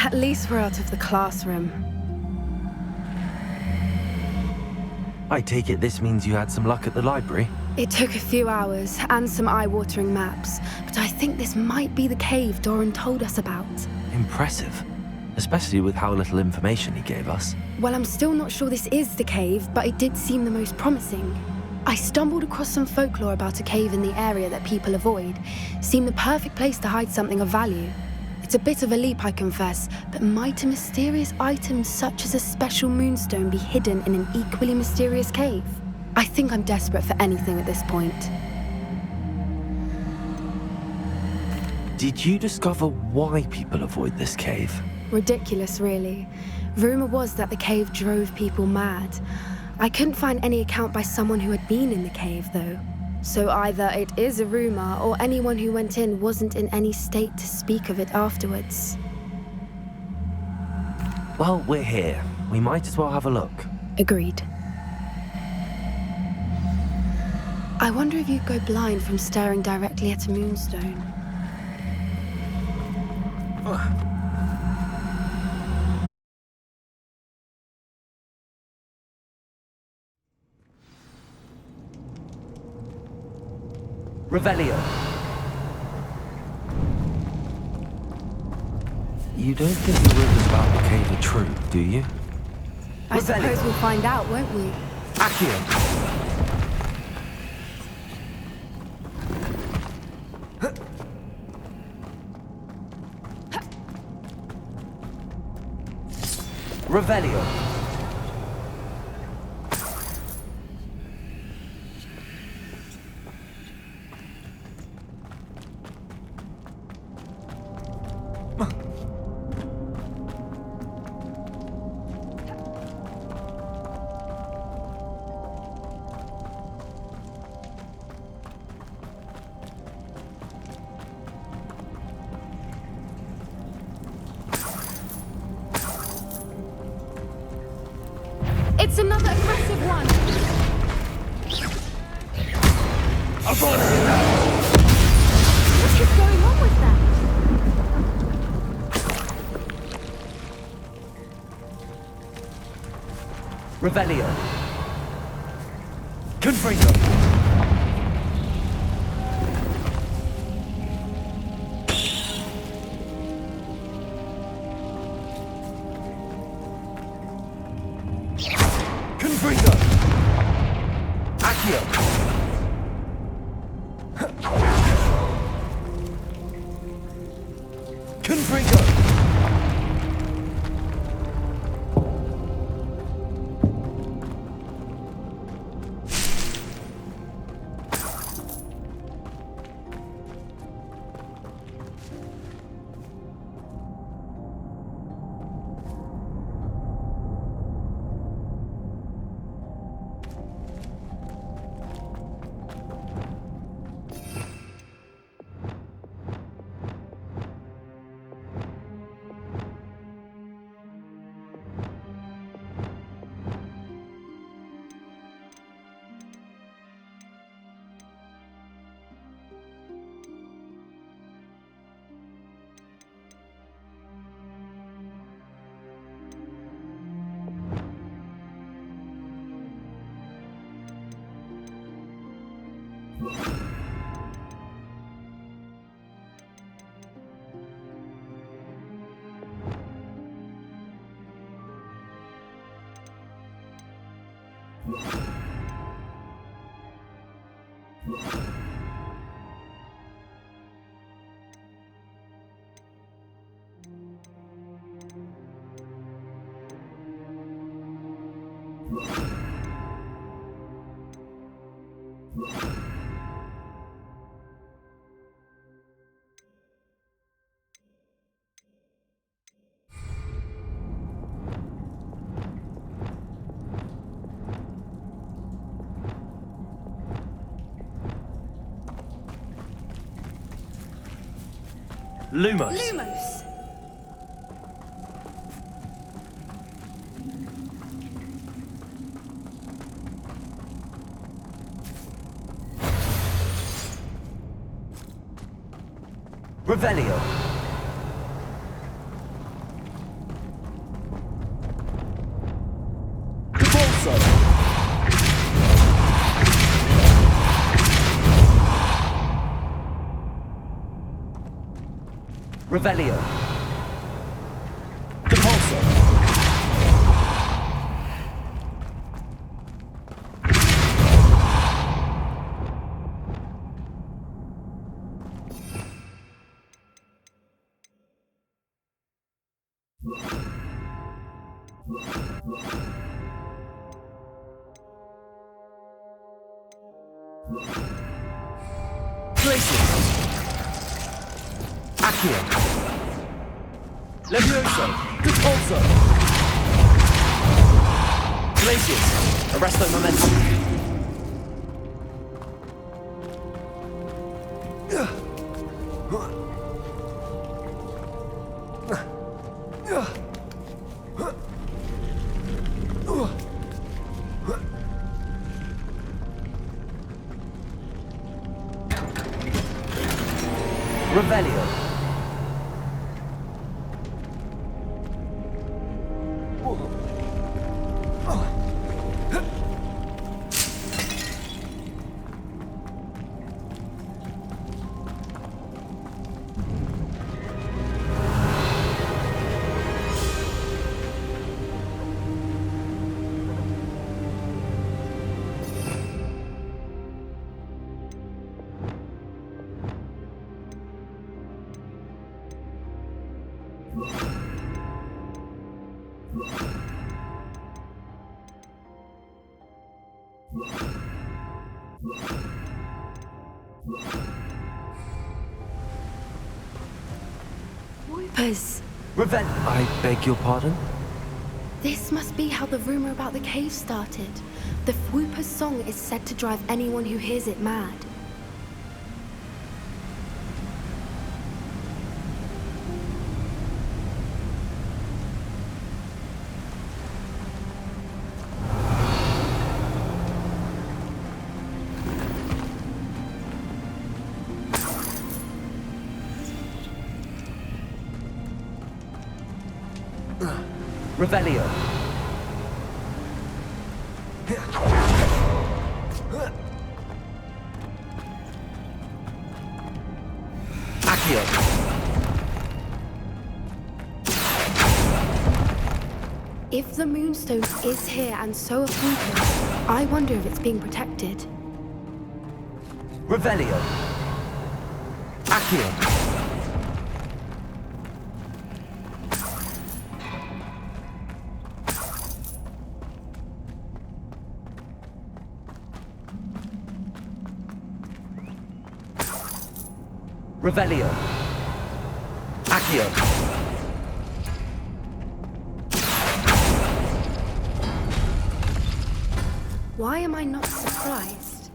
At least we're out of the classroom. I take it this means you had some luck at the library? It took a few hours and some eye-watering maps, but I think this might be the cave Doran told us about. Impressive. Especially with how little information he gave us. Well, I'm still not sure this is the cave, but it did seem the most promising. I stumbled across some folklore about a cave in the area that people avoid. Seemed the perfect place to hide something of value. It's a bit of a leap, I confess, but might a mysterious item such as a special moonstone be hidden in an equally mysterious cave? I think I'm desperate for anything at this point. Did you discover why people avoid this cave? Ridiculous, really. Rumor was that the cave drove people mad. I couldn't find any account by someone who had been in the cave, though. So either it is a rumor, or anyone who went in wasn't in any state to speak of it afterwards. Well, we're here. We might as well have a look. Agreed. I wonder if you'd go blind from staring directly at a moonstone. Revelio. You don't think the rumors about the cave are true, do you? I suppose we'll find out, won't we? Accio. Revelio. It's another aggressive one! What is going on with that? Revelio. Confringo. Confringo. Accio. Confringo. Lumos. Lumos! Revelio. Revelio. Depulso. Glacius. Accio. Levioso. Depulso. Glacius. Arresto momentum. Revelio. Whoopers! I beg your pardon? This must be how the rumor about the cave started. The Whooper's song is said to drive anyone who hears it mad. Revelio. Accio. If the Moonstone is here and so are Whoopers, I wonder if it's being protected. Revelio. Accio. Revelio. Accio. Why am I not surprised?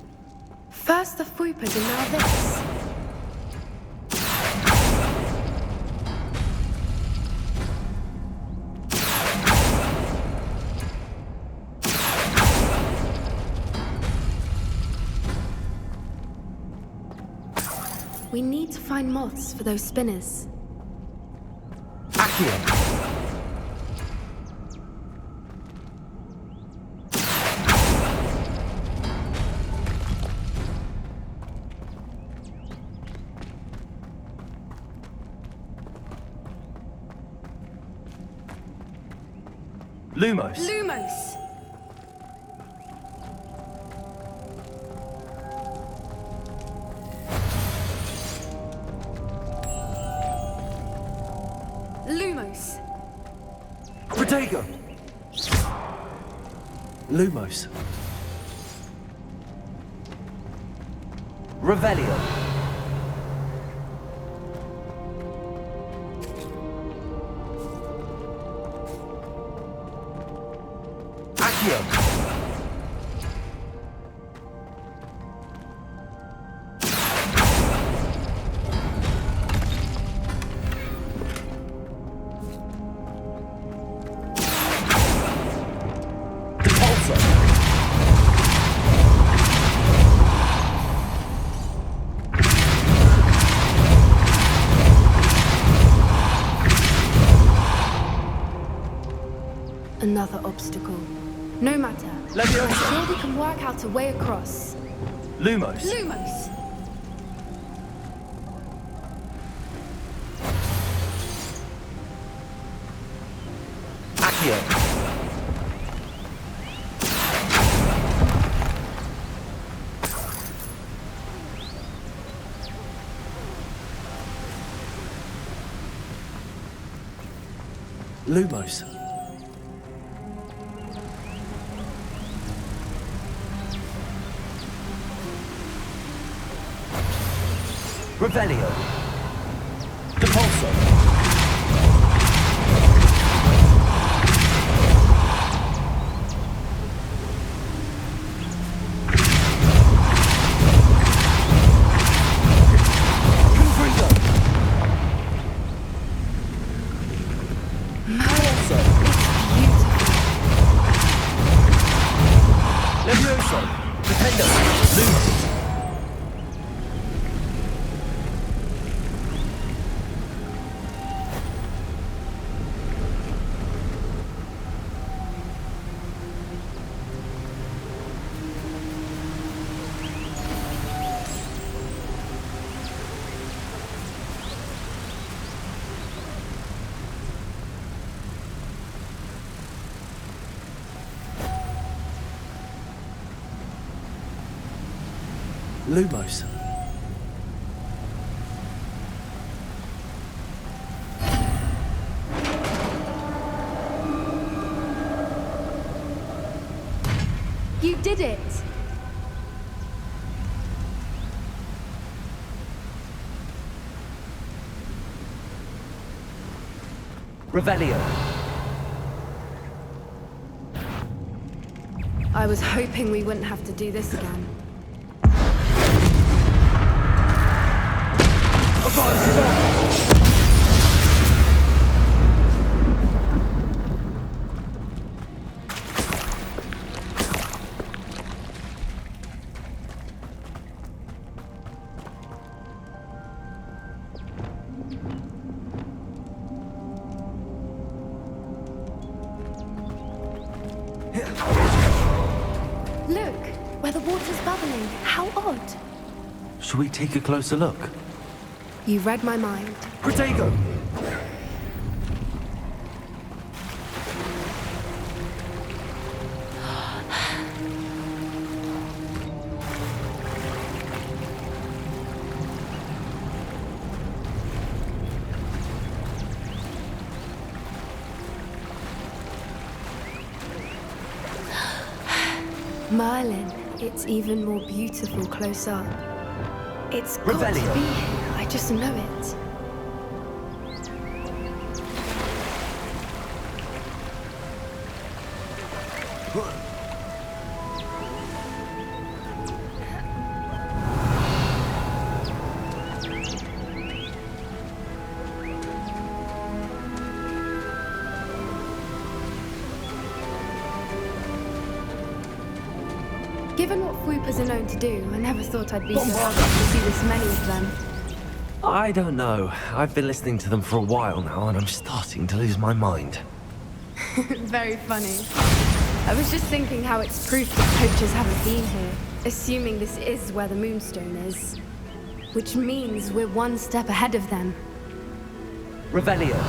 First the Whoopers and now this. We need to find moths for those spinners. Accio. Lumos. Lumos! Lumos! Protego. Lumos. Revelio. Accio. Another obstacle. No matter. Leviosa. I'm sure we can work out a way across. Lumos. Lumos! Accio. Lumos. Revelio. Depulso. Confringo. Malso. Levioso. Dependo. Lumos. Lumos. You did it! Revelio. I was hoping we wouldn't have to do this again. Look, where the water's bubbling. How odd. Shall we take a closer look? You read my mind. Protego! Merlin, it's even more beautiful close up. It's got to be here. I just know it. Given what Fwoopas are known to do, I never thought I'd be so happy to see this many of them. I don't know. I've been listening to them for a while now, and I'm starting to lose my mind. Very funny. I was just thinking how it's proof that poachers haven't been here, assuming this is where the Moonstone is. Which means we're one step ahead of them. Revelio.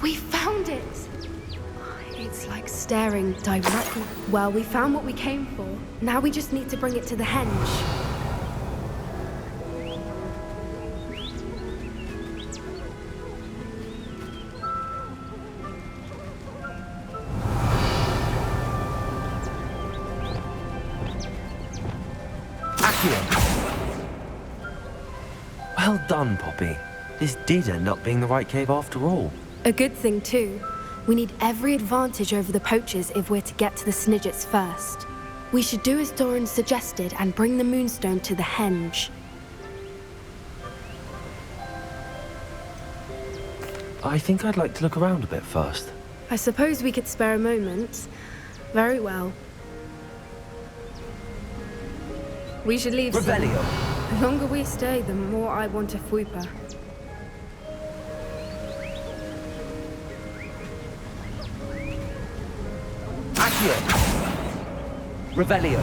We found it! It's like staring directly. Well, we found what we came for. Now we just need to bring it to the henge. Well done, Poppy. This did end up being the right cave after all. A good thing, too. We need every advantage over the poachers if we're to get to the Snidgets first. We should do as Doran suggested and bring the Moonstone to the henge. I think I'd like to look around a bit first. I suppose we could spare a moment. Very well. We should leave soon. Revelio. The longer we stay, the more I want a Fwooper. Accio. Revelio.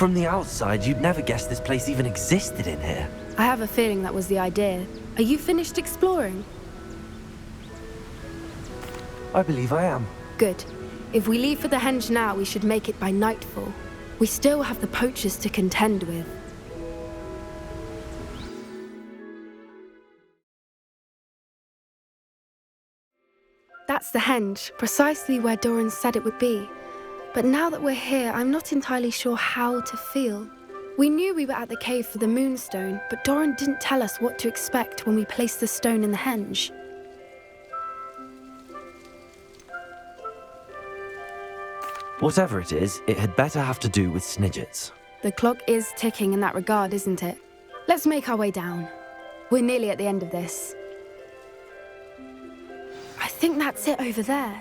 From the outside, you'd never guess this place even existed in here. I have a feeling that was the idea. Are you finished exploring? I believe I am. Good. If we leave for the henge now, we should make it by nightfall. We still have the poachers to contend with. That's the henge, precisely where Doran said it would be. But now that we're here, I'm not entirely sure how to feel. We knew we were at the cave for the moonstone, but Doran didn't tell us what to expect when we placed the stone in the henge. Whatever it is, it had better have to do with Snidgets. The clock is ticking in that regard, isn't it? Let's make our way down. We're nearly at the end of this. I think that's it over there.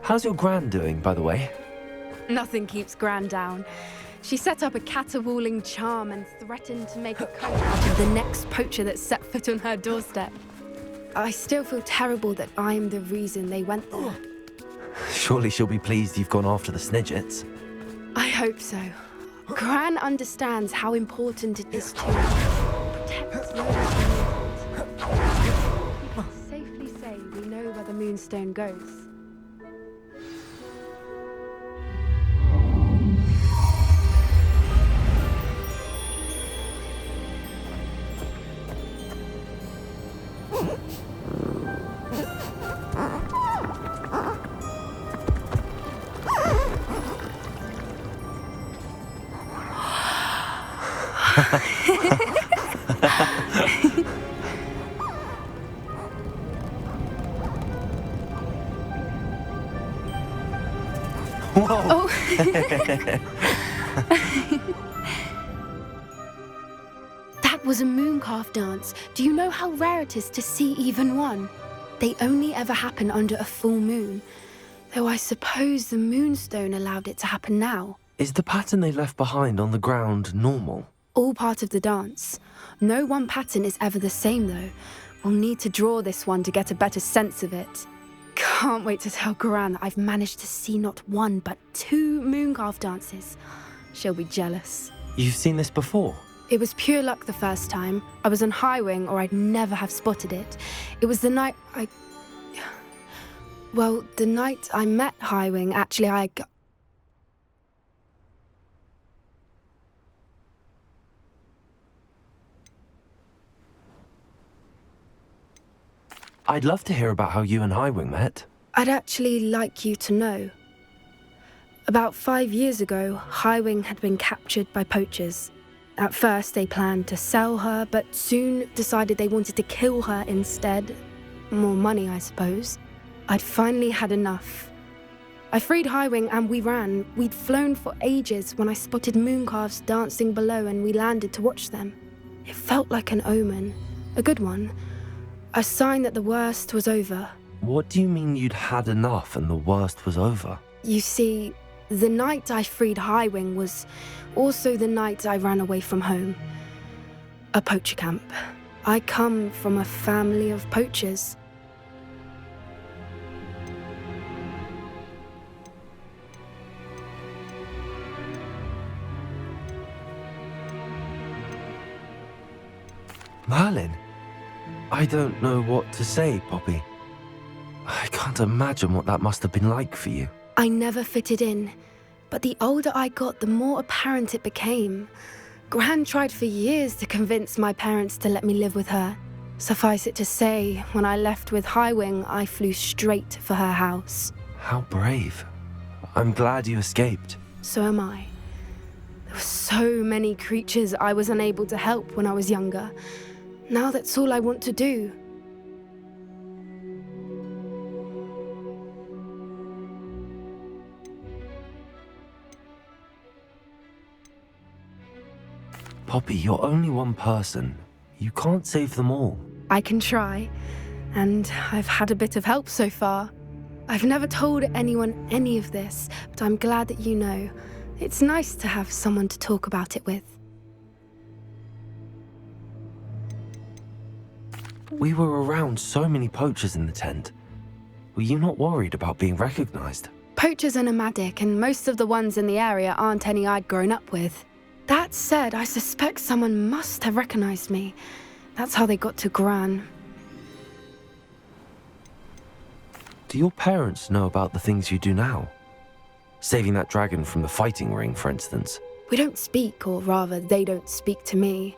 How's your Gran doing, by the way? Nothing keeps Gran down. She set up a caterwauling charm and threatened to make a coat out of the next poacher that set foot on her doorstep. I still feel terrible that I'm the reason they went there. Surely she'll be pleased you've gone after the Snidgets. I hope so. Gran understands how important it is to protect the We can safely say we know where the moonstone goes. Whoa! Oh. That was a mooncalf dance. Do you know how rare it is to see even one? They only ever happen under a full moon. Though I suppose the moonstone allowed it to happen now. Is the pattern they left behind on the ground normal? All part of the dance. No one pattern is ever the same, though. We'll need to draw this one to get a better sense of it. Can't wait to tell Gran that I've managed to see not one, but 2 mooncalf dances. She'll be jealous. You've seen this before? It was pure luck the first time. I was on Highwing, or I'd never have spotted it. It was the night Well, the night I met Highwing, actually, I'd love to hear about how you and Highwing met. I'd actually like you to know. About 5 years ago, Highwing had been captured by poachers. At first, they planned to sell her, but soon decided they wanted to kill her instead. More money, I suppose. I'd finally had enough. I freed Highwing and we ran. We'd flown for ages when I spotted mooncalves dancing below and we landed to watch them. It felt like an omen. A good one. A sign that the worst was over. What do you mean you'd had enough and the worst was over? You see, the night I freed Highwing was also the night I ran away from home. A poacher camp. I come from a family of poachers. Merlin? I don't know what to say, Poppy. I can't imagine what that must have been like for you. I never fitted in, but the older I got, the more apparent it became. Gran tried for years to convince my parents to let me live with her. Suffice it to say, when I left with Highwing, I flew straight for her house. How brave. I'm glad you escaped. So am I. There were so many creatures I was unable to help when I was younger. Now that's all I want to do. Poppy, you're only one person. You can't save them all. I can try, and I've had a bit of help so far. I've never told anyone any of this, but I'm glad that you know. It's nice to have someone to talk about it with. We were around so many poachers in the tent. Were you not worried about being recognized? Poachers are nomadic, and most of the ones in the area aren't any I'd grown up with. That said, I suspect someone must have recognized me. That's how they got to Gran. Do your parents know about the things you do now? Saving that dragon from the fighting ring, for instance. We don't speak, or rather, they don't speak to me.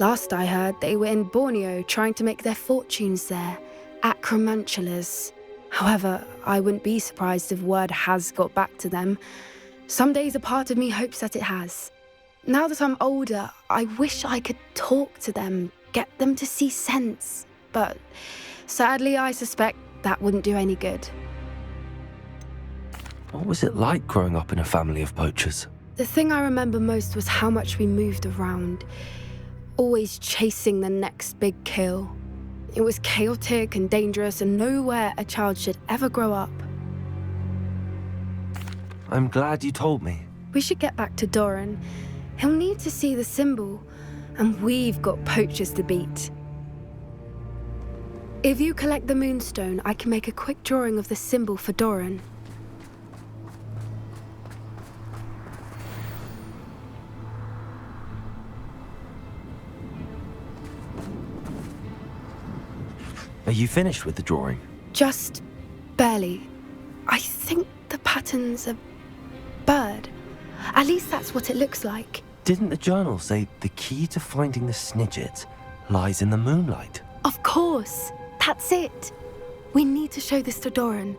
Last I heard, they were in Borneo trying to make their fortunes there, acromantulas. However, I wouldn't be surprised if word has got back to them. Some days a part of me hopes that it has. Now that I'm older, I wish I could talk to them, get them to see sense. But sadly, I suspect that wouldn't do any good. What was it like growing up in a family of poachers? The thing I remember most was how much we moved around, always chasing the next big kill. It was chaotic and dangerous, and nowhere a child should ever grow up. I'm glad you told me. We should get back to Doran. He'll need to see the symbol, and we've got poachers to beat. If you collect the moonstone, I can make a quick drawing of the symbol for Doran. Are you finished with the drawing? Just barely. I think the pattern's a bird. At least that's what it looks like. Didn't the journal say the key to finding the Snidget lies in the moonlight? Of course. That's it. We need to show this to Doran.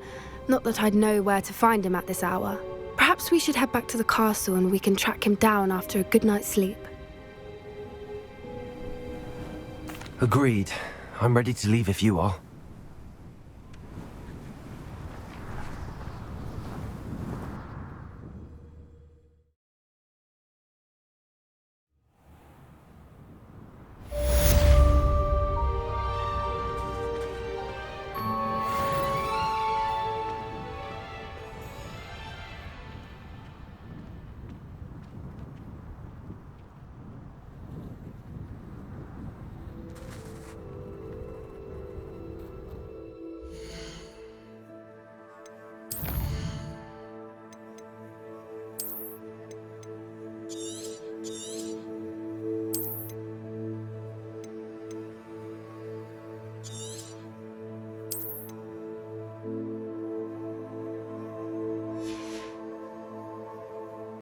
Not that I'd know where to find him at this hour. Perhaps we should head back to the castle and we can track him down after a good night's sleep. Agreed. I'm ready to leave if you are.